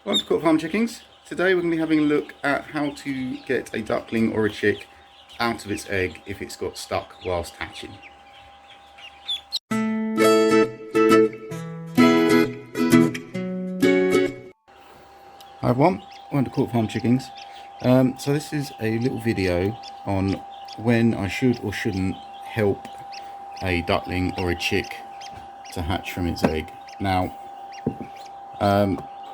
Welcome to Cluck Farm Chickens. Today we're going to be having a look at how to get a duckling or a chick out of its egg if it's got stuck whilst hatching. Hi everyone, welcome to Cluck Farm Chickens. So this is a little video on when I should or shouldn't help a duckling or a chick to hatch from its egg. Now,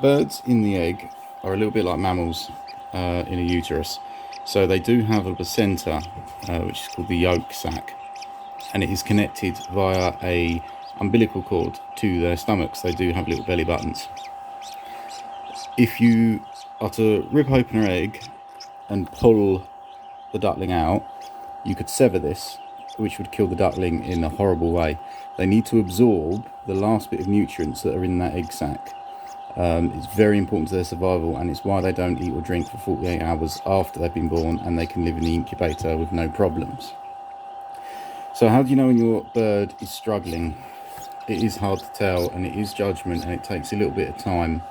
birds in the egg are a little bit like mammals in a uterus. So they do have a placenta, which is called the yolk sac, and it is connected via a umbilical cord to their stomachs. They do have little belly buttons. If you are to rip open her egg and pull the duckling out, you could sever this, which would kill the duckling in a horrible way. They need to absorb the last bit of nutrients that are in that egg sac. It's very important to their survival, and it's why they don't eat or drink for 48 hours after they've been born, and they can live in the incubator with no problems. So how do you know when your bird is struggling? It is hard to tell, and it is judgment, and it takes a little bit of time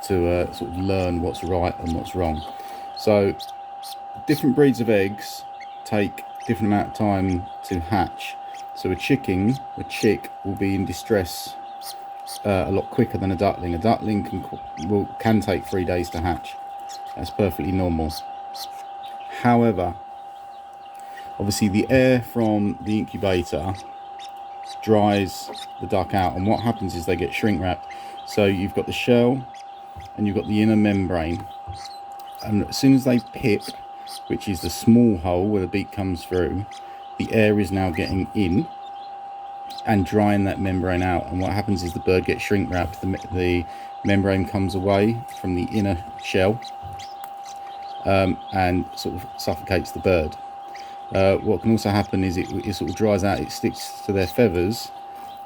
to sort of learn what's right and what's wrong. So different breeds of eggs take different amount of time to hatch. So a chick will be in distress a lot quicker than a duckling. A duckling can take 3 days to hatch. That's perfectly normal. However, obviously the air from the incubator dries the duck out, and what happens is they get shrink wrapped. So you've got the shell and you've got the inner membrane, and as soon as they pip, which is the small hole where the beak comes through, the air is now getting in and drying that membrane out, and what happens is the bird gets shrink wrapped. The membrane comes away from the inner shell and sort of suffocates the bird. What can also happen is it sort of dries out, it sticks to their feathers,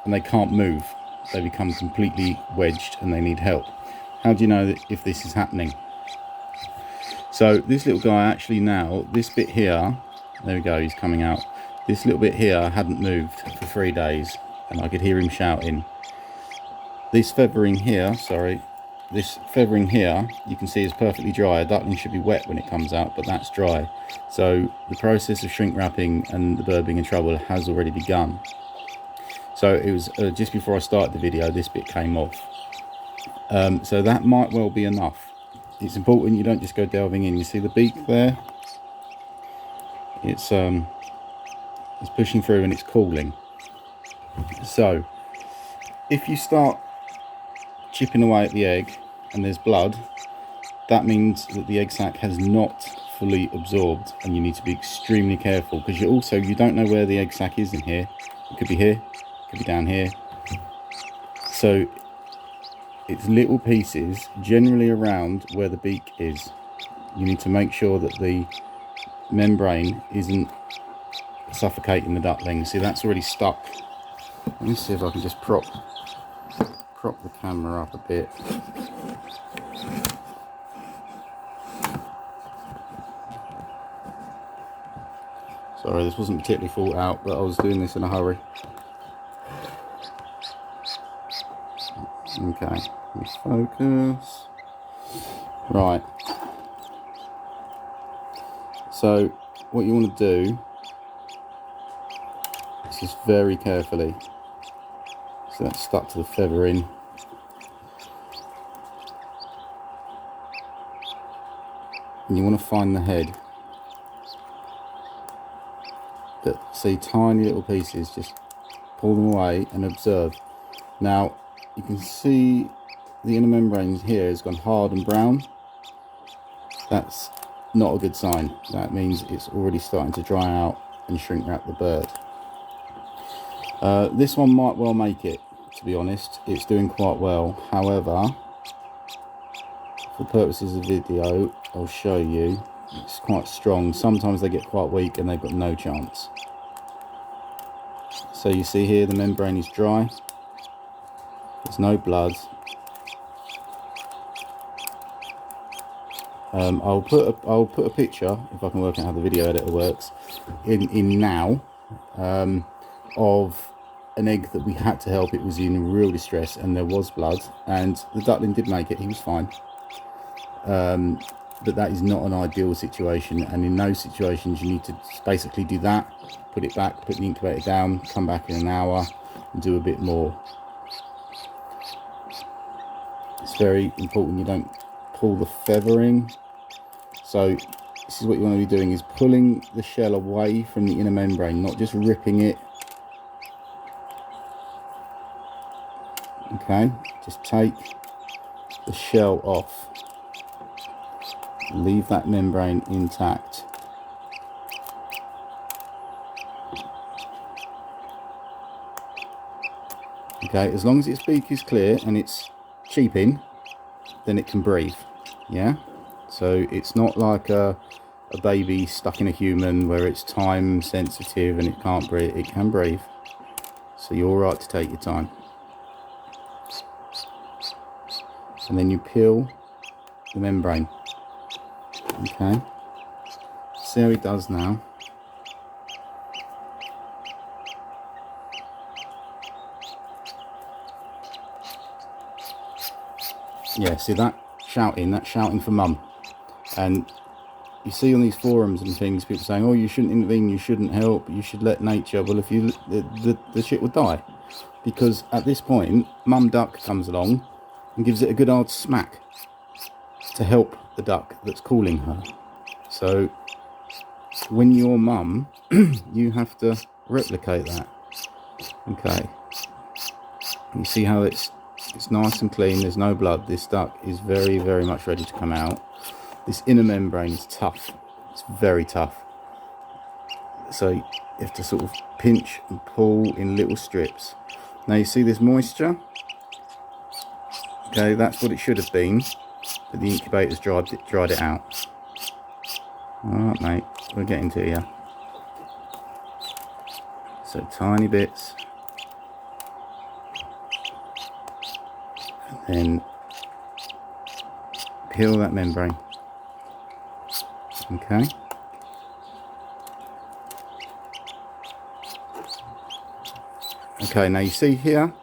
and they can't move. They become completely wedged and they need help. How do you know that if this is happening? So this little guy actually, now this bit here, there we go, he's coming out. This little bit here hadn't moved for 3 days, and I could hear him shouting. This feathering here, you can see is perfectly dry. A duckling should be wet when it comes out, but that's dry. So the process of shrink wrapping and the bird being in trouble has already begun. So it was just before I started the video, this bit came off. So that might well be enough. It's important you don't just go delving in. You see the beak there? It's pushing through and it's cooling. So if you start chipping away at the egg and there's blood, that means that the egg sac has not fully absorbed, and you need to be extremely careful, because you don't know where the egg sac is in here. It could be here, it could be down here. So it's little pieces generally around where the beak is. You need to make sure that the membrane isn't suffocating the duckling. See, that's already stuck. Let me see if I can just prop the camera up a bit. Sorry, this wasn't particularly thought out, but I was doing this in a hurry. Okay, let's focus. Right. So what you want to do is just very carefully. So that's stuck to the feathering. And you want to find the head. But see, tiny little pieces, just pull them away and observe. Now you can see the inner membrane here has gone hard and brown. That's not a good sign. That means it's already starting to dry out and shrink wrap the bird. This one might well make it, to be honest. It's doing quite well. However, for purposes of video, I'll show you. It's quite strong. Sometimes they get quite weak and they've got no chance. So you see here the membrane is dry. There's no blood. I'll put a picture, if I can work out how the video editor works, in now of an egg that we had to help. It was in real distress and there was blood, and the duckling did make it. He was fine. But that is not an ideal situation, and in those situations you need to basically do that, put it back, put the incubator down, come back in an hour and do a bit more. It's very important you don't pull the feathering. So this is what you want to be doing, is pulling the shell away from the inner membrane, not just ripping it. Okay, just take the shell off, leave that membrane intact. Okay, as long as its beak is clear and it's cheeping, then it can breathe. Yeah, so it's not like a baby stuck in a human where it's time sensitive and it can't breathe. It can breathe, so you're all right to take your time. And then you peel the membrane. Okay, see how he does now. Yeah, see that shouting? That's shouting for mum. And you see on these forums and things, people saying, oh, you shouldn't intervene, you shouldn't help, you should let nature. Well, if you, the shit would die. Because at this point, mum duck comes along and gives it a good hard smack to help the duck that's calling her. So when you're mum, you have to replicate that. Okay. You see how it's nice and clean, there's no blood. This duck is very, very much ready to come out. This inner membrane is tough. It's very tough. So you have to sort of pinch and pull in little strips. Now you see this moisture? Okay, that's what it should have been, but the incubator's dried it out. Alright mate, we're getting to you. So tiny bits. And then peel that membrane. Okay. Okay, now you see here,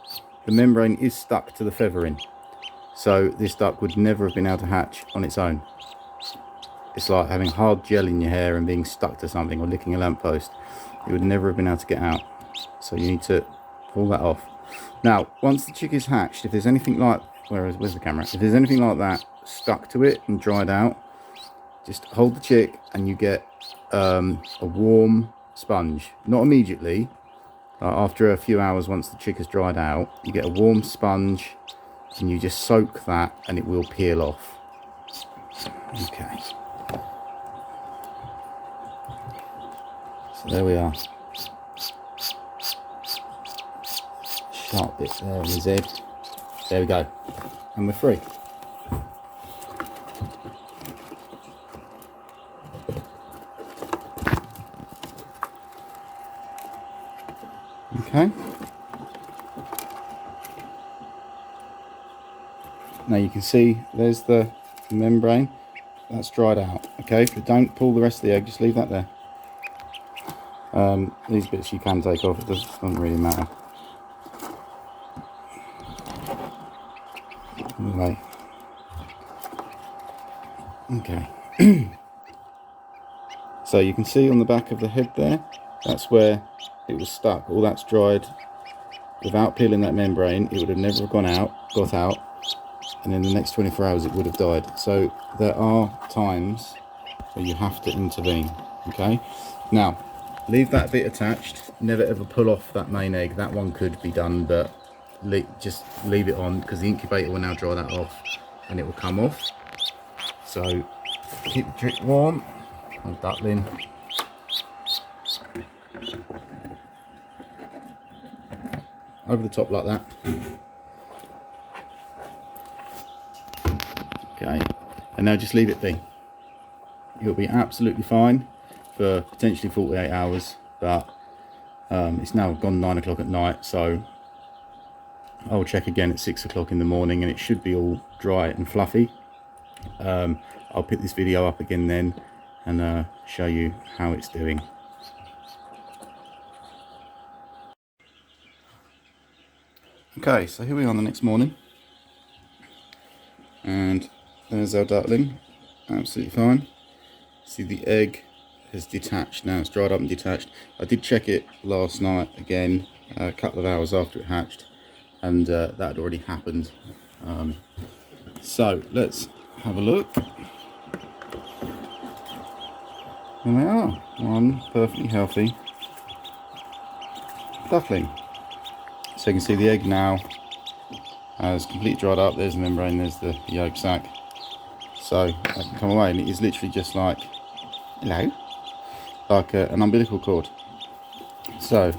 the membrane is stuck to the feathering. So this duck would never have been able to hatch on its own. It's like having hard gel in your hair and being stuck to something, or licking a lamppost. You would never have been able to get out. So you need to pull that off. Now, once the chick is hatched, if there's anything like, where's the camera? If there's anything like that stuck to it and dried out, just hold the chick and you get a warm sponge. Not immediately, after a few hours once the chick has dried out, you get a warm sponge and you just soak that and it will peel off. Okay. So there we are. Sharp bit there on his head. There we go. And we're free. Okay. Now you can see there's the membrane. That's dried out. Okay, but don't pull the rest of the egg, just leave that there. These bits you can take off, it doesn't really matter. Anyway. Okay. So you can see on the back of the head there, that's where it was stuck. All that's dried. Without peeling that membrane, it would have never got out, and in the next 24 hours it would have died. So there are times where you have to intervene. Okay, now leave that bit attached. Never ever pull off that main egg. That one could be done, but just leave it on, because the incubator will now dry that off and it will come off. So keep the chick warm. And duckling. Over the top like that. Okay, and now just leave it be. You'll be absolutely fine for potentially 48 hours, but it's now gone 9 o'clock at night, so I'll check again at 6 o'clock in the morning and it should be all dry and fluffy. I'll pick this video up again then and show you how it's doing. Okay, so here we are the next morning, and there's our duckling, absolutely fine. See, the egg has detached now, it's dried up and detached. I did check it last night again, a couple of hours after it hatched, and that had already happened. So let's have a look. Here we are, one perfectly healthy duckling. So you can see the egg now has completely dried up. There's the membrane, there's the yolk sac. So I can come away, and it is literally just like, hello, like an umbilical cord. So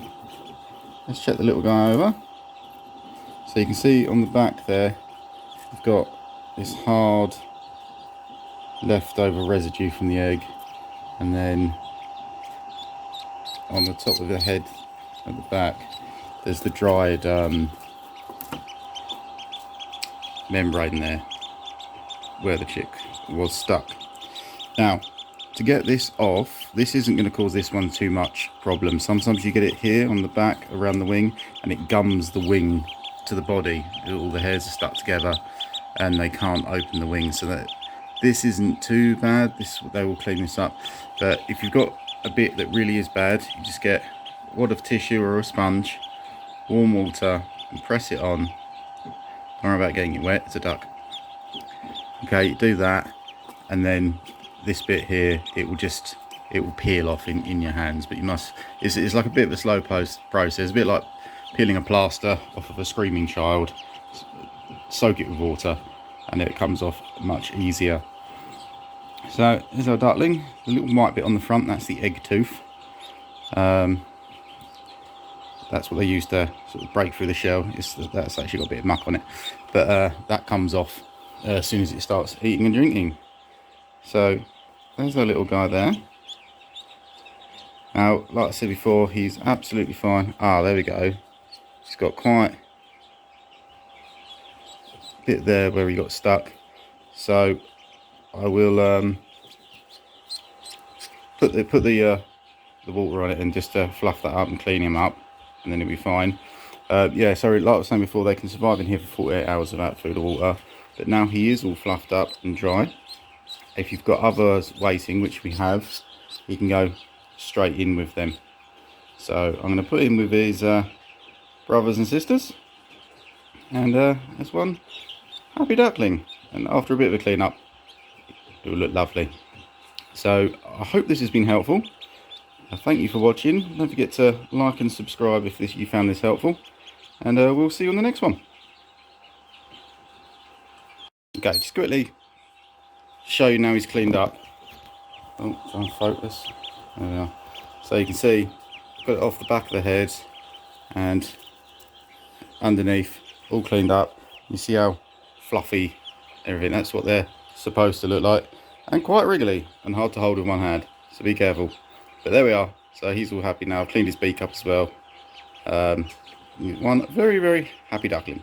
let's check the little guy over. So you can see on the back there, we've got this hard leftover residue from the egg, and then on the top of the head at the back, there's the dried membrane there where the chick was stuck. Now, to get this off, this isn't going to cause this one too much problem. Sometimes you get it here on the back around the wing, and it gums the wing to the body. All the hairs are stuck together and they can't open the wing. So that this isn't too bad. They will clean this up. But if you've got a bit that really is bad, you just get a wad of tissue or a sponge, warm water, and press it on. Don't worry about getting it wet, it's a duck. Okay, do that, and then this bit here, it will peel off in your hands. But you must, it's like a bit of a slow process, a bit like peeling a plaster off of a screaming child. Soak it with water and it comes off much easier. So there's our duckling. The little white bit on the front, that's the egg tooth. That's what they use to sort of break through the shell. That's actually got a bit of muck on it, but that comes off as soon as it starts eating and drinking. So there's our little guy there. Now, like I said before, he's absolutely fine. Ah, there we go. He's got quite a bit there where he got stuck. So I will put the water on it and just fluff that up and clean him up, and then it'll be fine. Yeah, sorry, like I was saying before, they can survive in here for 48 hours without food or water. But now he is all fluffed up and dry. If you've got others waiting, which we have, you can go straight in with them. So I'm going to put him with his brothers and sisters, and there's one happy duckling. And after a bit of a clean up, it will look lovely. So I hope this has been helpful. Thank you for watching. Don't forget to like and subscribe if you found this helpful, and we'll see you on the next one. Okay, just quickly show you now he's cleaned up. Oh, try and focus. There we are. So you can see, got it off the back of the head and underneath, all cleaned up. You see how fluffy everything, that's what they're supposed to look like, and quite wriggly and hard to hold with one hand, so be careful. But there we are. So he's all happy now. I've cleaned his beak up as well. One very, very happy duckling.